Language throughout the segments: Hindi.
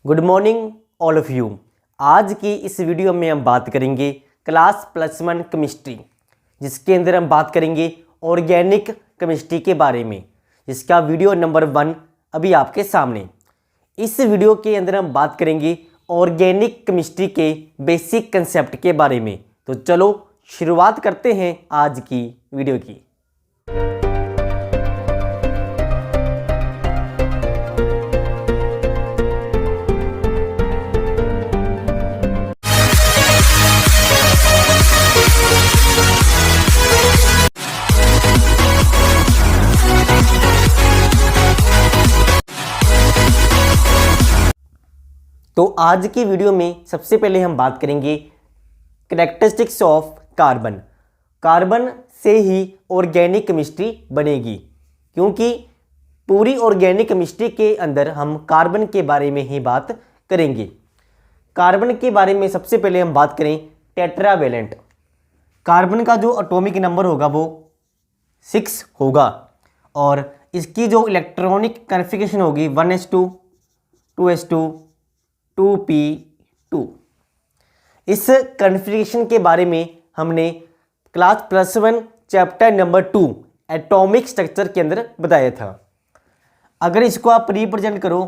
Good morning all of you. आज की इस वीडियो में हम बात करेंगे क्लास +1 केमिस्ट्री, जिसके अंदर हम बात करेंगे ऑर्गेनिक केमिस्ट्री के बारे में, जिसका वीडियो नंबर 1 अभी आपके सामने। इस वीडियो के अंदर हम बात करेंगे ऑर्गेनिक केमिस्ट्री के बेसिक कंसेप्ट के बारे में। तो चलो शुरुआत करते हैं आज की वीडियो की। तो आज की वीडियो में सबसे पहले हम बात करेंगे कैरेक्टरिस्टिक्स ऑफ कार्बन। कार्बन से ही ऑर्गेनिक केमिस्ट्री बनेगी, क्योंकि पूरी ऑर्गेनिक केमिस्ट्री के अंदर हम कार्बन के बारे में ही बात करेंगे। कार्बन के बारे में सबसे पहले हम बात करें टेट्रावेलेंट। कार्बन का जो एटॉमिक नंबर होगा वो 6 होगा और इसकी जो इलेक्ट्रॉनिक कॉन्फ़िगरेशन होगी 1s2 2s2 2p2। इस कॉन्फ़िगरेशन के बारे में हमने class +1 chapter number 2 atomic structure के अंदर बताया था। अगर इसको आप रिप्रेजेंट करो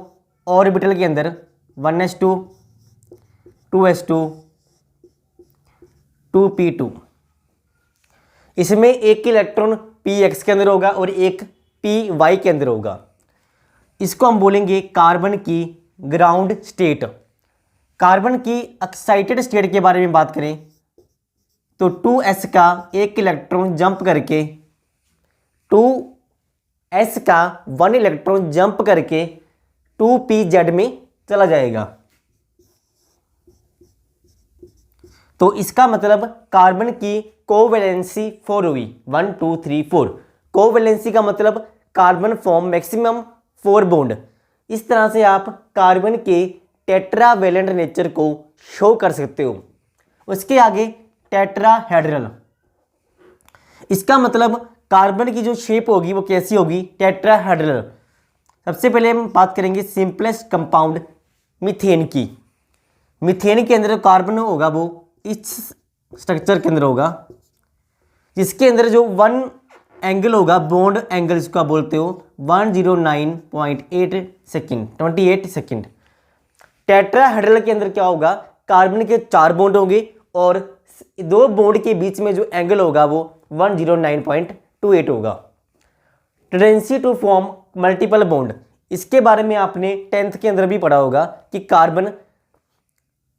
ऑर्बिटल के अंदर 1s2 2s2 2p2, इसमें एक इलेक्ट्रॉन px के अंदर होगा और एक py के अंदर होगा। इसको हम बोलेंगे कार्बन की ग्राउंड स्टेट। कार्बन की एक्साइटेड स्टेट के बारे में बात करें तो 2s का एक इलेक्ट्रॉन जंप करके 2s का 1 इलेक्ट्रॉन जंप करके 2pz में चला जाएगा। तो इसका मतलब कार्बन की कोवैलेंसी 4 हुई, 1 2 3 4। कोवैलेंसी का मतलब कार्बन फॉर्म मैक्सिमम 4 बॉन्ड। इस तरह से आप कार्बन के टेट्रावेलेंट नेचर को शो कर सकते हो। उसके आगे टेट्राहेड्रल, इसका मतलब कार्बन की जो शेप होगी वो कैसी होगी, टेट्राहेड्रल। सबसे पहले हम बात करेंगे सिंपलेस्ट कंपाउंड मीथेन की। मीथेन के अंदर कार्बन होगा वो इस स्ट्रक्चर के अंदर होगा, जिसके अंदर जो 1 एंगल होगा, बॉन्ड एंगल इसको आप बोलते हो 109.8 सेकेंड 28 सेकेंड। टेट्राहेड्रल के अंदर क्या होगा, कार्बन के 4 बॉन्ड होंगे और 2 बॉन्ड के बीच में जो एंगल होगा वो 109.28 होगा। Tendency to form multiple bond, इसके बारे में आपने 10th के अंदर भी पढ़ा होगा कि कार्बन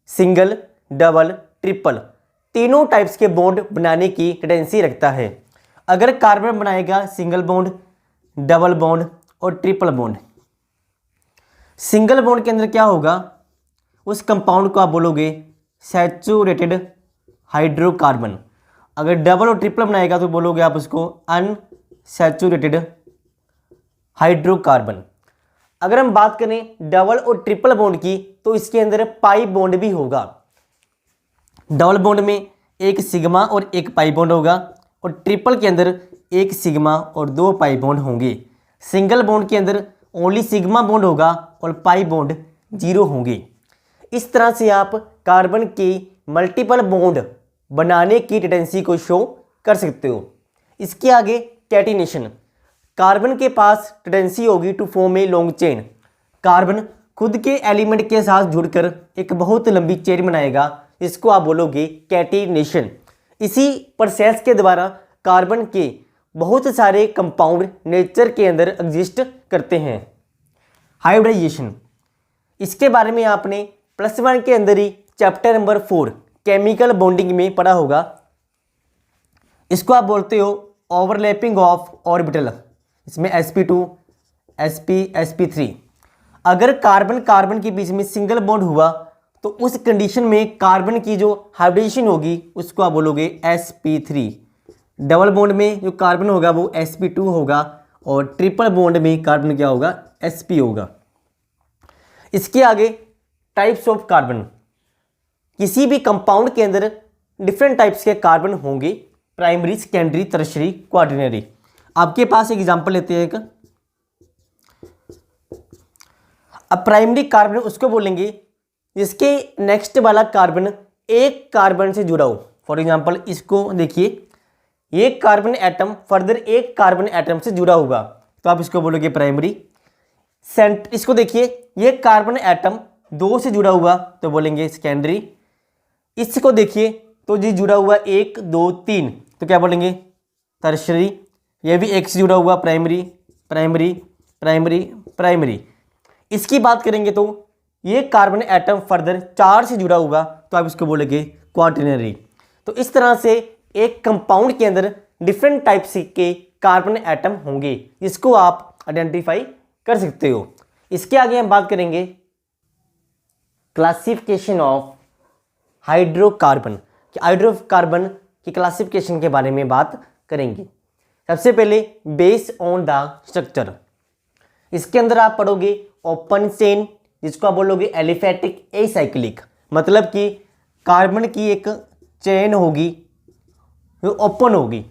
सिंगल, डबल, ट्रिपल तीनों टाइप्स के बॉन्ड बनाने की टेंडेंसी रखता है। अगर कार्बन बनाएगा सिंगल बॉन्ड, डबल बॉन्ड और ट्रिपल बॉन्ड। सिंगल बॉन्ड के अंदर क्या होगा, उस कंपाउंड को आप बोलोगे सैचुरेटेड हाइड्रोकार्बन। अगर डबल और ट्रिपल बनाएगा तो बोलोगे आप उसको अनसैचुरेटेड हाइड्रोकार्बन। अगर हम बात करें डबल और ट्रिपल बॉन्ड की तो इसके अंदर पाई बॉन्ड भी होगा। डबल बॉन्ड में एक सिग्मा और एक पाई बॉन्ड होगा और ट्रिपल के अंदर एक सिग्मा और 2 पाई बॉन्ड होंगे। सिंगल बॉन्ड के अंदर ओनली सिग्मा बॉन्ड होगा और पाई बॉन्ड 0 होंगे। इस तरह से आप कार्बन की मल्टीपल बॉन्ड बनाने की टेंडेंसी को शो कर सकते हो। इसके आगे कैटिनेशन, कार्बन के पास टेंडेंसी होगी to form a long chain. Carbon खुद के एलिमेंट के साथ जुड़कर एक बहुत लंबी चेन बनाएगा, इसको आप बोलोगे कैटिनेशन। इसी प्रोसेस के द्वारा कार्बन के बहुत सारे कंपाउंड नेचर के अंदर एग्जिस्ट करते हैं। हाइब्रिडाइजेशन, इसके बारे में आपने +1 के अंदर ही चैप्टर नंबर 4 केमिकल बॉन्डिंग में पढ़ा होगा। इसको आप बोलते हो ओवरलैपिंग ऑफ ऑर्बिटल। इसमें sp2 sp sp3। अगर कार्बन कार्बन के बीच में सिंगल बॉन्ड हुआ तो उस कंडीशन में कार्बन की जो हाइब्रिडेशन होगी उसको आप बोलोगे sp3। डबल बॉन्ड में जो कार्बन होगा वो sp2 होगा और ट्रिपल बॉन्ड में कार्बन क्या होगा, sp होगा। इसके आगे टाइप्स ऑफ कार्बन, किसी भी कंपाउंड के अंदर डिफरेंट टाइप्स के कार्बन होंगे, प्राइमरी, सेकेंडरी, टर्शियरी, क्वाaternary। आपके पास एग्जांपल लेते हैं एक, अब प्राइमरी कार्बन उसको बोलेंगे जिसके नेक्स्ट वाला कार्बन एक कार्बन से जुड़ा हो। फॉर एग्जांपल इसको देखिए, ये कार्बन एटम फर्दर एक कार्बन एटम से जुड़ा होगा तो आप इसको बोलोगे प्राइमरी। इसको देखिए, ये कार्बन एटम दो से जुड़ा हुआ तो बोलेंगे सेकेंडरी। इसको देखिए तो जी जुड़ा हुआ 1 2 3 तो क्या बोलेंगे टर्शरी। ये भी एक से जुड़ा हुआ प्राइमरी प्राइमरी प्राइमरी प्राइमरी। इसकी बात करेंगे तो ये कार्बन एटम फर्दर 4 से जुड़ा हुआ तो आप इसको बोलेंगे क्वाटरनरी। तो इस तरह से एक कंपाउंड के अंदर डिफरेंट टाइप्स के कार्बन एटम होंगे जिसको आप आइडेंटिफाई कर सकते हो। इसके आगे हम बात करेंगे क्लासिफिकेशन ऑफ हाइड्रोकार्बन कि हाइड्रोकार्बन की क्लासिफिकेशन के बारे में बात करेंगे। सबसे पहले बेस ऑन द स्ट्रक्चर, इसके अंदर आप पढ़ोगे ओपन चेन जिसको आप बोलोगे एलिफेटिक एसाइक्लिक, मतलब कि कार्बन की एक चेन होगी जो ओपन होगी,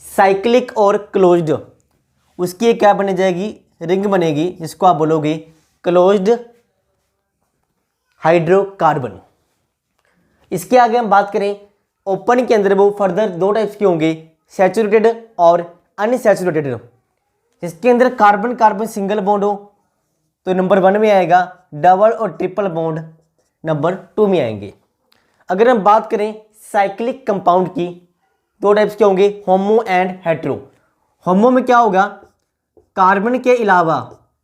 साइक्लिक और क्लोज्ड उसकी एक क्या बन जाएगी रिंग बनेगी जिसको आप बोलोगे क्लोज्ड हाइड्रोकार्बन। इसके आगे हम बात करें ओपन के अंदर वो फर्दर दो टाइप्स के होंगे सैचुरेटेड और अनसैचुरेटेड। जिसके अंदर कार्बन कार्बन सिंगल बॉन्ड हो तो नंबर 1 में आएगा, डबल और ट्रिपल बॉन्ड नंबर 2 में आएंगे। अगर हम बात करें साइक्लिक कंपाउंड की, दो टाइप्स के होंगे होमो एंड हेट्रो। होमो में क्या होगा, कार्बन के अलावा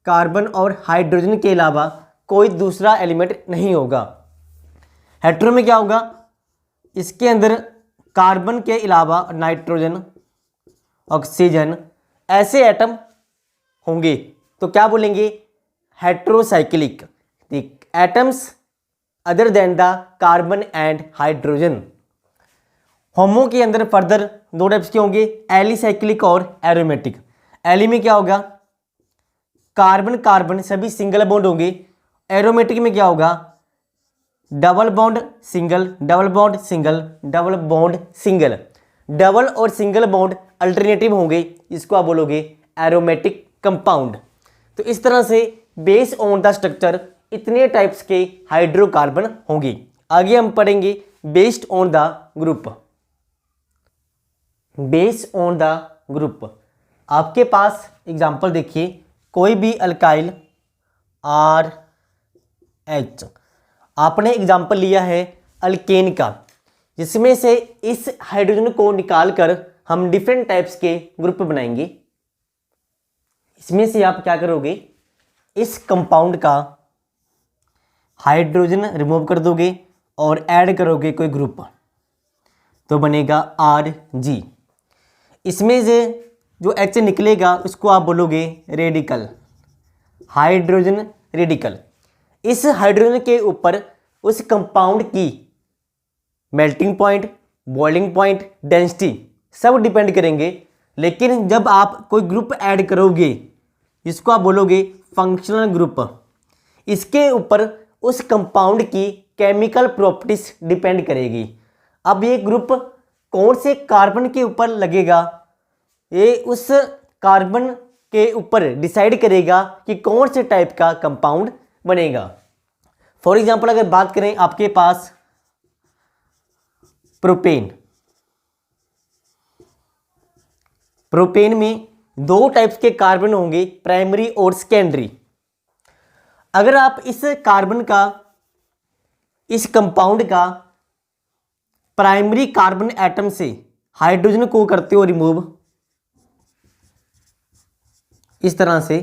कार्बन और हाइड्रोजन के अलावा कोई दूसरा एलिमेंट नहीं होगा। हेट्रो में क्या होगा, इसके अंदर कार्बन के अलावा नाइट्रोजन ऑक्सीजन ऐसे एटम होंगे तो क्या बोलेंगे heterocyclic, the atoms other than the carbon and hydrogen. Homo के अंदर फर्दर दो टाइप्स के होंगे एलिसाइक्लिक और एरोमेटिक। एली में क्या होगा, कार्बन कार्बन सभी सिंगल बॉन्ड होंगे। एरोमेटिक में क्या होगा, double bond single double bond single double bond single. Double और सिंगल बॉन्ड अल्टरनेटिव होंगे, इसको आप बोलोगे एरोमेटिक कंपाउंड। तो इस तरह से बेस ऑन द स्ट्रक्चर इतने टाइप्स के हाइड्रोकार्बन होंगे। आगे हम पढ़ेंगे based on the group. Base on the group, आपके पास एग्जांपल देखिए, कोई भी अल्काइल RH, आपने एग्जांपल लिया है अल्केन का, जिसमें से इस हाइड्रोजन को निकालकर हम डिफरेंट टाइप्स के ग्रुप बनाएंगे। इसमें से आप क्या करोगे, इस कंपाउंड का हाइड्रोजन रिमूव कर दोगे और ऐड करोगे कोई ग्रुप तो बनेगा RG। इसमें से जो H निकलेगा उसको आप बोलोगे रेडिकल, हाइड्रोजन रेडिकल। इस हाइड्रोजन के ऊपर उस कंपाउंड की melting point, boiling point, density सब डिपेंड करेंगे। लेकिन जब आप कोई ग्रुप ऐड करोगे जिसको आप बोलोगे फंक्शनल ग्रुप, इसके ऊपर उस कंपाउंड की केमिकल प्रॉपर्टीज डिपेंड करेगी। अब ये ग्रुप कौन से कार्बन के ऊपर लगेगा, ये उस कार्बन के ऊपर डिसाइड करेगा कि कौन से टाइप का कंपाउंड बनेगा। फॉर एग्जांपल अगर बात करें आपके पास प्रोपेन, प्रोपेन में दो टाइप्स के कार्बन होंगे प्राइमरी और सेकेंडरी। अगर आप इस कार्बन का, इस कंपाउंड का प्राइमरी कार्बन एटम से हाइड्रोजन को करते हो रिमूव, इस तरह से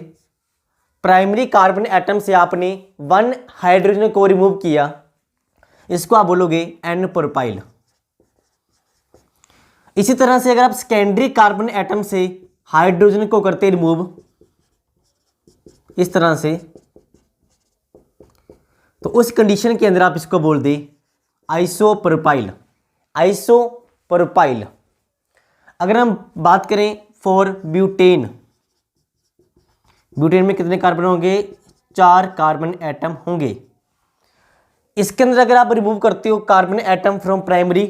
प्राइमरी कार्बन एटम से आपने 1 हाइड्रोजन को रिमूव किया, इसको आप बोलोगे N प्रोपाइल। इसी तरह से अगर आप सेकेंडरी कार्बन एटम से हाइड्रोजन को करते रिमूव इस तरह से, तो उस कंडीशन के अंदर आप इसको बोल दे आइसोप्रोपाइल, आइसोप्रोपाइल। अगर हम बात करें फॉर ब्यूटेन, ब्यूटेन में कितने कार्बन होंगे, 4 कार्बन एटम होंगे। इसके अंदर अगर आप रिमूव करते हो carbon atom from primary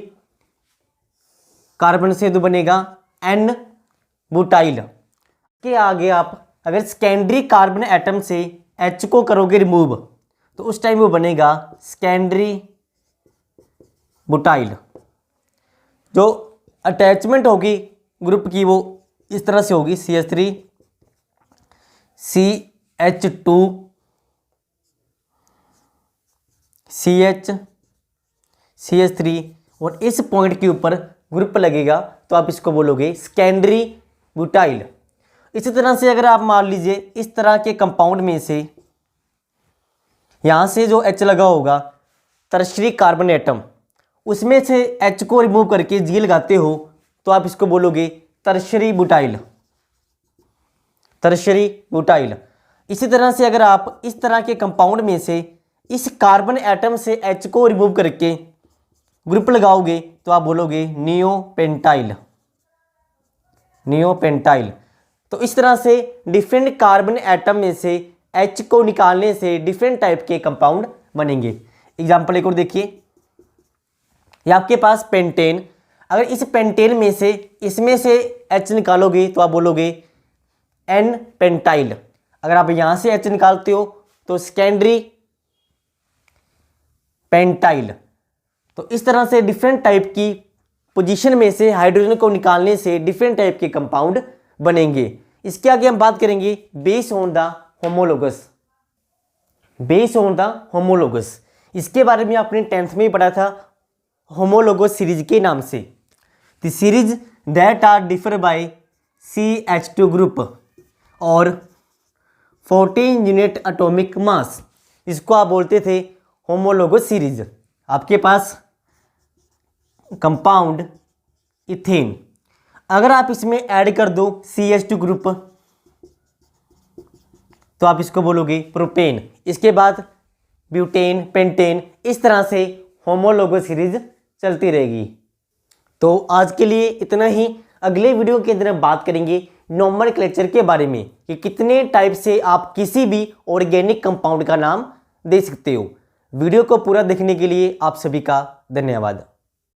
carbon से तो बनेगा N ब्यूटाइल। के आगे आप अगर सेकेंडरी कार्बन एटम से H को करोगे रिमूव तो उस टाइम वो बनेगा सेकेंडरी बुटाइल। जो अटैचमेंट होगी ग्रुप की वो इस तरह से होगी CH3 CH2 CH CH3 और इस पॉइंट के ऊपर ग्रुप लगेगा तो आप इसको बोलोगे सेकेंडरी बुटाइल। इसी तरह से अगर आप मान लीजिए इस तरह के कंपाउंड में से यहाँ से जो H लगा होगा टर्शरी कार्बन एटम, उसमें से H को रिमूव करके G लगाते हो तो आप इसको बोलोगे टर्शरी बुटाइल, टर्शरी बुटाइल। इसी तरह से अगर आप इस तरह के कंपाउंड में से इस कार्बन एटम से H को रिमूव करके ग्रुप लगाओगे तो आप बोलोगे नियोपेंटाइल, नियोपेंटाइल। तो इस तरह से डिफरेंट कार्बन एटम में से H को निकालने से डिफरेंट टाइप के कंपाउंड बनेंगे। एग्जाम्पल एक और देखिए, ये आपके पास पेंटेन, अगर इस पेंटेन में से इसमें से H निकालोगे तो आप बोलोगे एन पेंटाइल। अगर आप यहाँ से H निकालते हो तो सेकेंडरी पेंटाइल। तो इस तरह से डिफरेंट टाइप की पोजीशन में से हाइड्रोजन को निकालने से डिफरेंट टाइप के कंपाउंड बनेंगे। इसके आगे हम बात करेंगे base on the homologous, base on the homologous. इसके बारे में आपने 10th में ही पढ़ा था होमोलोगस सीरीज के नाम से। The series that are differ by CH2 group और 14 यूनिट एटॉमिक मास, इसको आप बोलते थे होमोलोगस सीरीज। आपके पास कंपाउंड इथेन, अगर आप इसमें ऐड कर दो CH2 ग्रुप तो आप इसको बोलोगे प्रोपेन। इसके बाद ब्यूटेन, पेंटेन, इस तरह से होमोलोगस सीरीज चलती रहेगी। तो आज के लिए इतना ही। अगले वीडियो के अंदर हम बात करेंगे नोमेनक्लेचर के बारे में कि कितने टाइप से आप किसी भी ऑर्गेनिक कंपाउंड का नाम दे सकते हो। वीडियो को पूरा देखने के लिए आप सभी का धन्यवाद।